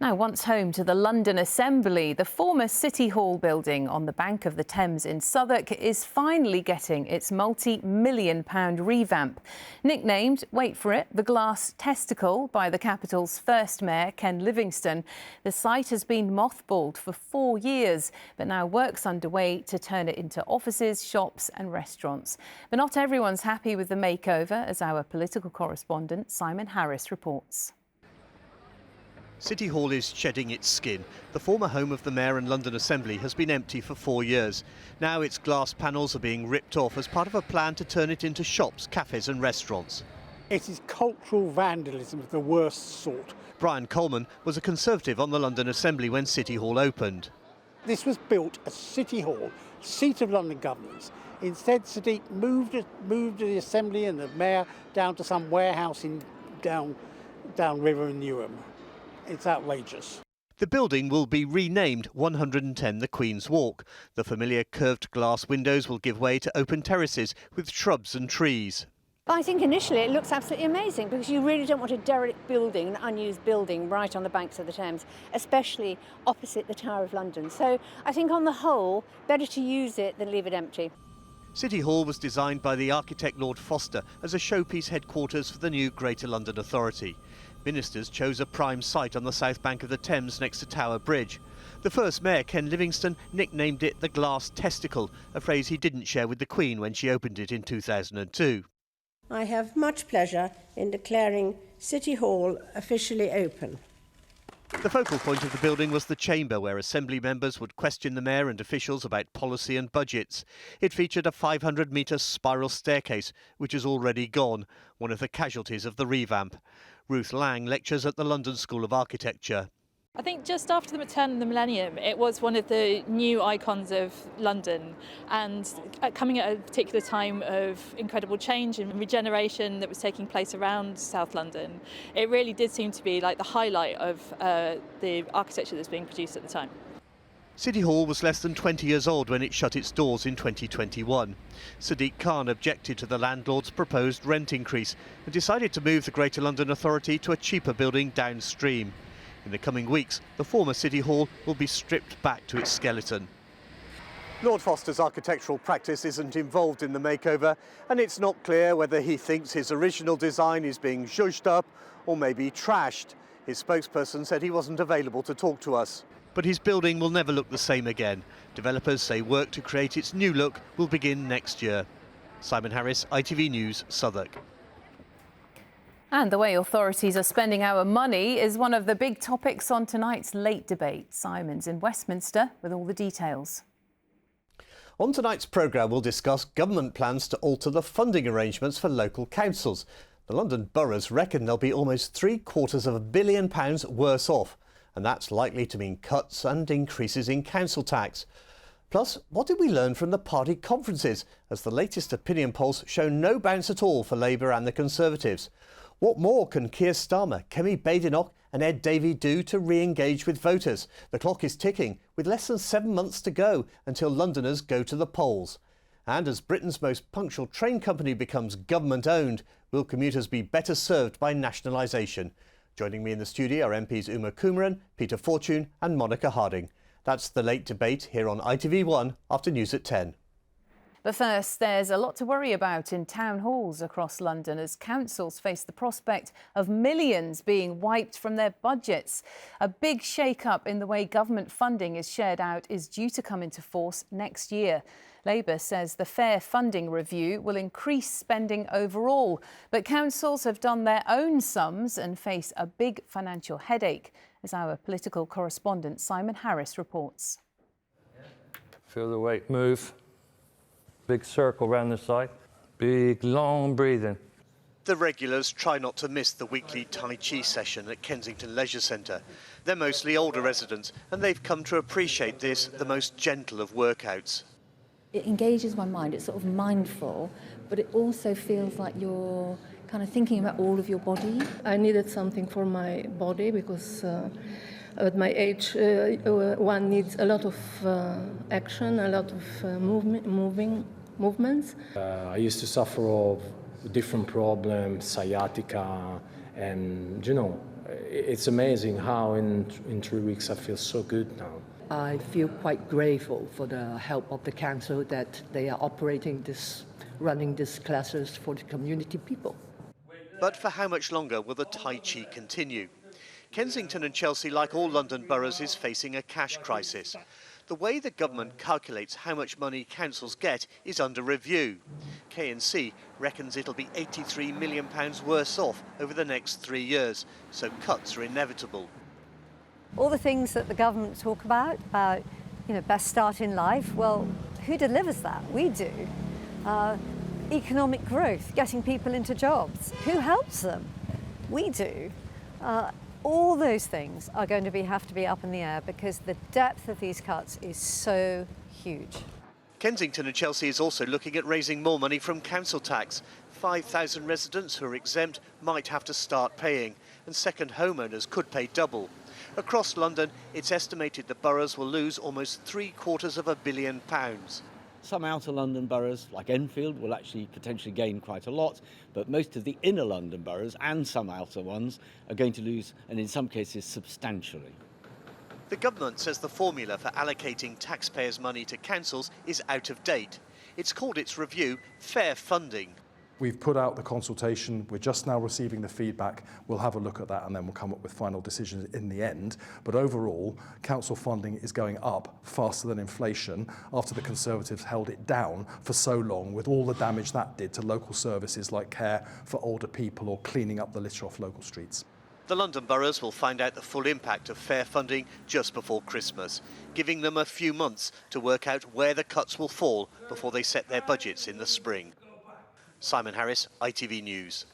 Now, once home to the London Assembly, the former City Hall building on the bank of the Thames in Southwark is finally getting its multi-million-pound revamp. Nicknamed, wait for it, the Glass Testicle by the capital's first mayor, Ken Livingstone, the site has been mothballed for 4 years, but now work's underway to turn it into offices, shops and restaurants. But not everyone's happy with the makeover, as our political correspondent Simon Harris reports. City Hall is shedding its skin. The former home of the Mayor and London Assembly has been empty for 4 years. Now its glass panels are being ripped off as part of a plan to turn it into shops, cafes and restaurants. It is cultural vandalism of the worst sort. Brian Coleman was a Conservative on the London Assembly when City Hall opened. This was built as City Hall, seat of London governance. Instead, Sadiq moved the Assembly and the Mayor down to some warehouse in downriver in Newham. It's outrageous. The building will be renamed 110 the Queen's Walk. The familiar curved glass windows will give way to open terraces with shrubs and trees. I think initially it looks absolutely amazing because you really don't want a derelict building, an unused building right on the banks of the Thames, especially opposite the Tower of London. So I think on the whole, better to use it than leave it empty. City Hall was designed by the architect Lord Foster as a showpiece headquarters for the new Greater London Authority. Ministers chose a prime site on the south bank of the Thames next to Tower Bridge. The first mayor, Ken Livingstone, nicknamed it the Glass Testicle, a phrase he didn't share with the Queen when she opened it in 2002. I have much pleasure in declaring City Hall officially open. The focal point of the building was the chamber, where Assembly members would question the Mayor and officials about policy and budgets. It featured a 500-metre spiral staircase, which is already gone, one of the casualties of the revamp. Ruth Lang lectures at the London School of Architecture. I think just after the turn of the millennium, it was one of the new icons of London, and coming at a particular time of incredible change and regeneration that was taking place around South London, it really did seem to be like the highlight of the architecture that was being produced at the time. City Hall was less than 20 years old when it shut its doors in 2021. Sadiq Khan objected to the landlord's proposed rent increase and decided to move the Greater London Authority to a cheaper building downstream. In the coming weeks, the former City Hall will be stripped back to its skeleton. Lord Foster's architectural practice isn't involved in the makeover, and it's not clear whether he thinks his original design is being zhuzhed up or maybe trashed. His spokesperson said he wasn't available to talk to us. But his building will never look the same again. Developers say work to create its new look will begin next year. Simon Harris, ITV News, Southwark. And the way authorities are spending our money is one of the big topics on tonight's Late Debate. Simon's in Westminster with all the details. On tonight's programme, we'll discuss government plans to alter the funding arrangements for local councils. The London boroughs reckon they'll be almost £750 million worse off, and that's likely to mean cuts and increases in council tax. Plus, what did we learn from the party conferences, as the latest opinion polls show no bounce at all for Labour and the Conservatives? What more can Keir Starmer, Kemi Badenoch and Ed Davey do to re-engage with voters? The clock is ticking, with less than 7 months to go until Londoners go to the polls. And as Britain's most punctual train company becomes government-owned, will commuters be better served by nationalisation? Joining me in the studio are MPs Uma Kumaran, Peter Fortune and Monica Harding. That's the Late Debate here on ITV1 after news at 10. But first, there's a lot to worry about in town halls across London as councils face the prospect of millions being wiped from their budgets. A big shake-up in the way government funding is shared out is due to come into force next year. Labour says the fair funding review will increase spending overall, but councils have done their own sums and face a big financial headache, as our political correspondent Simon Harris reports. Feel the weight move. Big circle round the side. Big, long breathing. The regulars try not to miss the weekly Tai Chi session at Kensington Leisure Centre. They're mostly older residents, and they've come to appreciate this, the most gentle of workouts. It engages my mind, it's sort of mindful, but it also feels like you're kind of thinking about all of your body. I needed something for my body because at my age one needs a lot of action, a lot of movements. I used to suffer of different problems, sciatica, and It's amazing how in 3 weeks I feel so good now. I feel quite grateful for the help of the council that they are running these classes for the community people. But for how much longer will the Tai Chi continue? Kensington and Chelsea, like all London boroughs, is facing a cash crisis. The way the government calculates how much money councils get is under review. K&C reckons it'll be £83 million worse off over the next 3 years, so cuts are inevitable. All the things that the government talk about, best start in life, well, who delivers that? We do. Economic growth, getting people into jobs. Who helps them? We do. All those things are going to have to be up in the air because the depth of these cuts is so huge. Kensington and Chelsea is also looking at raising more money from council tax. 5,000 residents who are exempt might have to start paying, and second homeowners could pay double. Across London, it's estimated the boroughs will lose almost £750 million. Some outer London boroughs, like Enfield, will actually potentially gain quite a lot, but most of the inner London boroughs and some outer ones are going to lose, and in some cases substantially. The government says the formula for allocating taxpayers' money to councils is out of date. It's called its review fair funding. We've put out the consultation, we're just now receiving the feedback, we'll have a look at that and then we'll come up with final decisions in the end. But overall, council funding is going up faster than inflation after the Conservatives held it down for so long with all the damage that did to local services like care for older people or cleaning up the litter off local streets. The London boroughs will find out the full impact of fair funding just before Christmas, giving them a few months to work out where the cuts will fall before they set their budgets in the spring. Simon Harris, ITV News.